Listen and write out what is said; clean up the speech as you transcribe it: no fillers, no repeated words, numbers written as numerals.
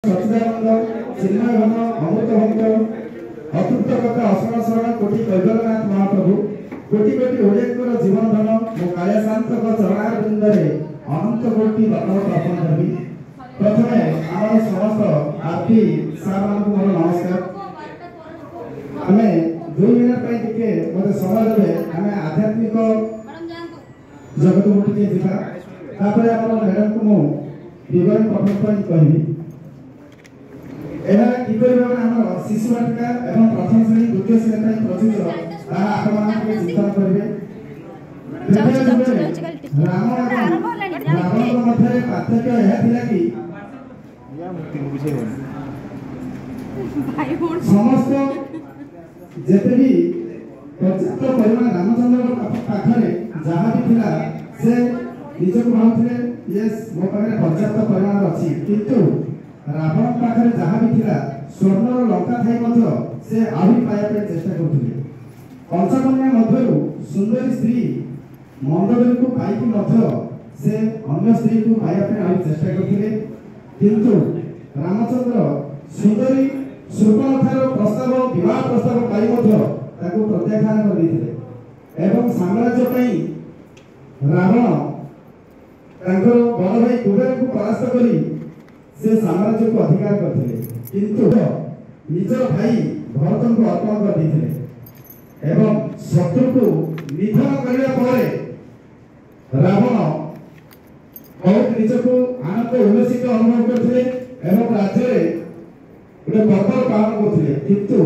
सच्चिदानंद चिन्मय घन अमृत भंग अतृप्त कथा असरण शरण कोटि कैबलनाथ महाप्रभु कोटि कोटि ओडियांकर जीवन धन मो कालियाशांत चरणार बृंदे अनंत कोटि दंडवत अर्पण करबी। प्रथमे आम समस्त आरती सार मान को मोर नमस्कार। आमे 2 मिनट पई टिके मते समय देबे आमे आध्यात्मिक जगत को टिके जिबा तापर हमर मैडम को मो विवरण पठन पई कहबी। एहा किपरि भाबे हमर शिशु बाटिका एवं प्रथम श्रेणी द्वितीय श्रेणी पई प्रचित ताहा आपमान के चिंतन करबे। राम रावण मध्य पार्थक्य यह थिला कि समस्त जेते भी पर्याप्त परिमाण रामचंद्र पाखरे जहाँ भी थिला से निजको भावथिले यस मो पाखरे पर्याप्त परिमाण अछि किंतु रावण पाखरे जहाँ भी थिला स्वर्ण लंका थाई मध्य से आहुरी पाया पे चेष्टा करथिले। पंचकन्या मध्यरु सुंदरी स्त्री मंदबेल को पाई की मध्य से अन्य स्त्री को पाया पे आहुरी चेष्टा करथिले किंतु रामचंद्र सुंदरी सुर्पणखार प्रस्ताव विवाह प्रस्ताव पाई मध्य ताको प्रत्याख्यान कर दिथिले एवं साम्राज्य पई रावण तांको बड़ भाई कुबेर को परास्त करी से साम्राज्य को अधिकार करथिले किंतु निजर भाई भरत को अर्पण कर दिथिले एवं शत्रु को निधन करने पर रावण बहुत निजको आनंद उल्लसित अनुभव करथिले एवं राज्य रे गोटे पर्व पालन करथिले किंतु